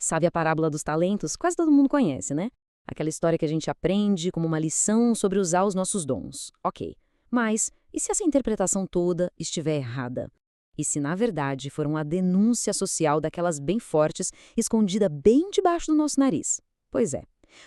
Sabe a parábola dos talentos? Quase todo mundo conhece, né? Aquela história que a gente aprende como uma lição sobre usar os nossos dons. Ok. Mas, e se essa interpretação toda estiver errada? E se, na verdade, for uma denúncia social daquelas bem fortes, escondida bem debaixo do nosso nariz? Pois é.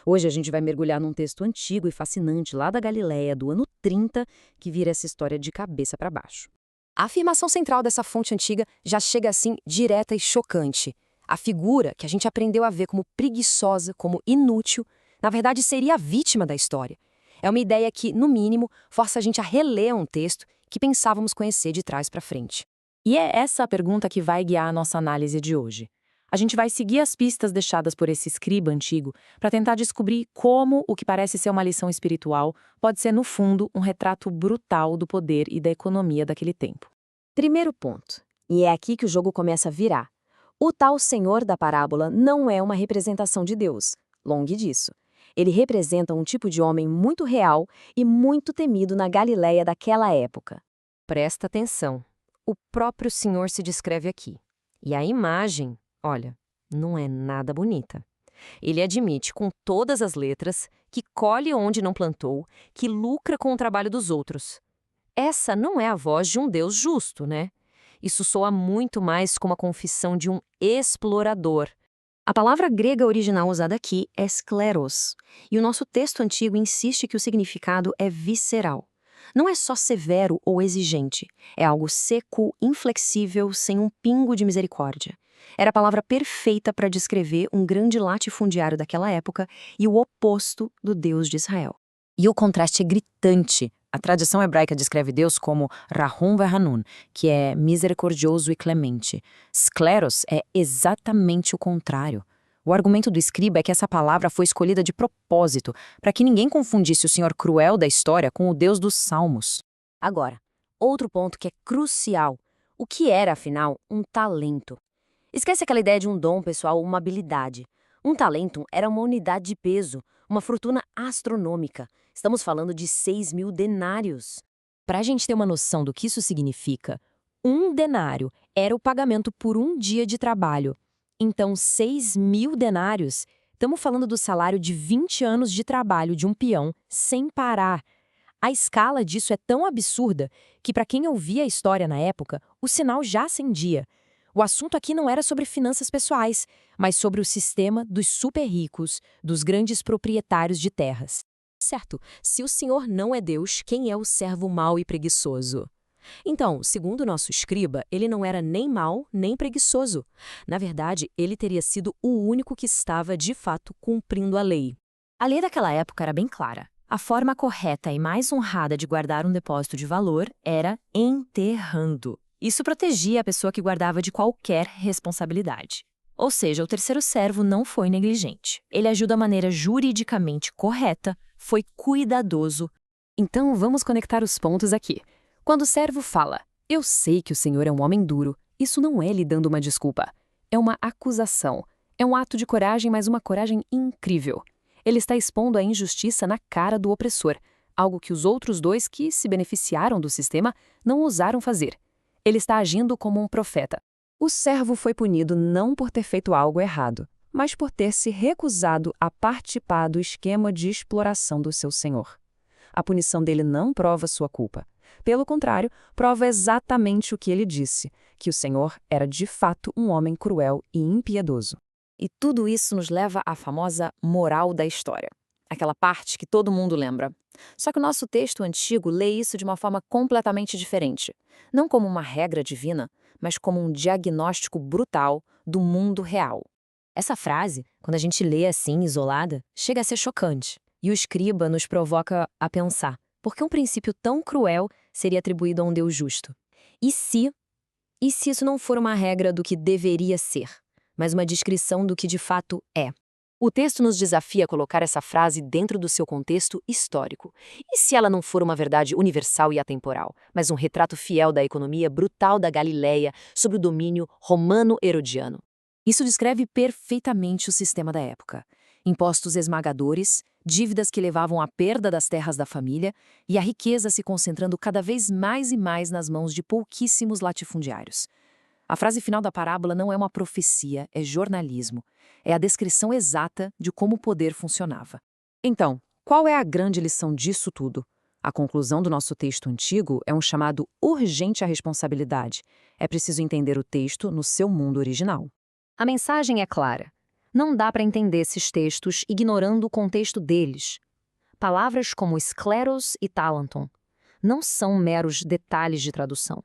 Hoje a gente vai mergulhar num texto antigo e fascinante lá da Galileia, do ano 30, que vira essa história de cabeça para baixo. A afirmação central dessa fonte antiga já chega assim direta e chocante. A figura que a gente aprendeu a ver como preguiçosa, como inútil, na verdade seria a vítima da história. É uma ideia que, no mínimo, força a gente a reler um texto que pensávamos conhecer de trás para frente. E é essa a pergunta que vai guiar a nossa análise de hoje. A gente vai seguir as pistas deixadas por esse escriba antigo para tentar descobrir como o que parece ser uma lição espiritual pode ser, no fundo, um retrato brutal do poder e da economia daquele tempo. Primeiro ponto, e é aqui que o jogo começa a virar. O tal senhor da parábola não é uma representação de Deus, longe disso. Ele representa um tipo de homem muito real e muito temido na Galileia daquela época. Presta atenção. O próprio Senhor se descreve aqui. E a imagem, olha, não é nada bonita. Ele admite com todas as letras que colhe onde não plantou, que lucra com o trabalho dos outros. Essa não é a voz de um Deus justo, né? Isso soa muito mais como a confissão de um explorador. A palavra grega original usada aqui é skleros, e o nosso texto antigo insiste que o significado é visceral. Não é só severo ou exigente, é algo seco, inflexível, sem um pingo de misericórdia. Era a palavra perfeita para descrever um grande latifundiário daquela época e o oposto do Deus de Israel. E o contraste é gritante. A tradição hebraica descreve Deus como Rahum Vehanun, que é misericordioso e clemente. Skleros é exatamente o contrário. O argumento do escriba é que essa palavra foi escolhida de propósito, para que ninguém confundisse o senhor cruel da história com o Deus dos Salmos. Agora, outro ponto que é crucial. O que era, afinal, um talento? Esquece aquela ideia de um dom pessoal, uma habilidade. Um talento era uma unidade de peso, uma fortuna astronômica. Estamos falando de 6.000 denários. Para a gente ter uma noção do que isso significa, um denário era o pagamento por um dia de trabalho. Então, 6.000 denários, estamos falando do salário de 20 anos de trabalho de um peão, sem parar. A escala disso é tão absurda que, para quem ouvia a história na época, o sinal já acendia. O assunto aqui não era sobre finanças pessoais, mas sobre o sistema dos super ricos, dos grandes proprietários de terras. Certo, se o Senhor não é Deus, quem é o servo mau e preguiçoso? Então, segundo o nosso escriba, ele não era nem mau, nem preguiçoso. Na verdade, ele teria sido o único que estava, de fato, cumprindo a lei. A lei daquela época era bem clara. A forma correta e mais honrada de guardar um depósito de valor era enterrando. Isso protegia a pessoa que guardava de qualquer responsabilidade. Ou seja, o terceiro servo não foi negligente. Ele agiu da maneira juridicamente correta, foi cuidadoso. Então, vamos conectar os pontos aqui. Quando o servo fala, eu sei que o senhor é um homem duro, isso não é lhe dando uma desculpa. É uma acusação. É um ato de coragem, mas uma coragem incrível. Ele está expondo a injustiça na cara do opressor, algo que os outros dois que se beneficiaram do sistema não ousaram fazer. Ele está agindo como um profeta. O servo foi punido não por ter feito algo errado, mas por ter se recusado a participar do esquema de exploração do seu senhor. A punição dele não prova sua culpa. Pelo contrário, prova exatamente o que ele disse, que o Senhor era de fato um homem cruel e impiedoso. E tudo isso nos leva à famosa moral da história. Aquela parte que todo mundo lembra. Só que o nosso texto antigo lê isso de uma forma completamente diferente. Não como uma regra divina, mas como um diagnóstico brutal do mundo real. Essa frase, quando a gente lê assim, isolada, chega a ser chocante. E o escriba nos provoca a pensar. Por que um princípio tão cruel seria atribuído a um Deus justo? E se isso não for uma regra do que deveria ser, mas uma descrição do que de fato é? O texto nos desafia a colocar essa frase dentro do seu contexto histórico. E se ela não for uma verdade universal e atemporal, mas um retrato fiel da economia brutal da Galileia sob o domínio romano-herodiano? Isso descreve perfeitamente o sistema da época. Impostos esmagadores, dívidas que levavam à perda das terras da família e a riqueza se concentrando cada vez mais e mais nas mãos de pouquíssimos latifundiários. A frase final da parábola não é uma profecia, é jornalismo. É a descrição exata de como o poder funcionava. Então, qual é a grande lição disso tudo? A conclusão do nosso texto antigo é um chamado urgente à responsabilidade. É preciso entender o texto no seu mundo original. A mensagem é clara. Não dá para entender esses textos ignorando o contexto deles. Palavras como escleros e talanton não são meros detalhes de tradução.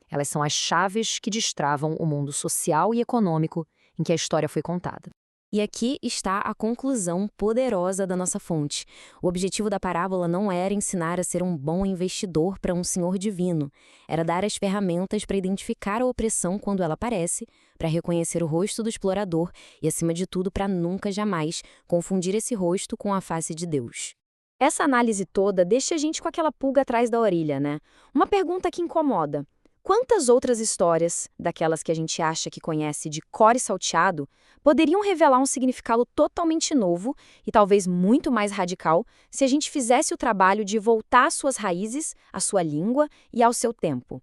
Elas são as chaves que destravam o mundo social e econômico em que a história foi contada. E aqui está a conclusão poderosa da nossa fonte. O objetivo da parábola não era ensinar a ser um bom investidor para um senhor divino. Era dar as ferramentas para identificar a opressão quando ela aparece, para reconhecer o rosto do explorador e, acima de tudo, para nunca jamais confundir esse rosto com a face de Deus. Essa análise toda deixa a gente com aquela pulga atrás da orelha, né? Uma pergunta que incomoda. Quantas outras histórias, daquelas que a gente acha que conhece de cor e salteado, poderiam revelar um significado totalmente novo e talvez muito mais radical se a gente fizesse o trabalho de voltar às suas raízes, à sua língua e ao seu tempo?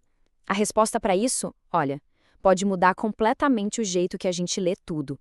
A resposta para isso, olha, pode mudar completamente o jeito que a gente lê tudo.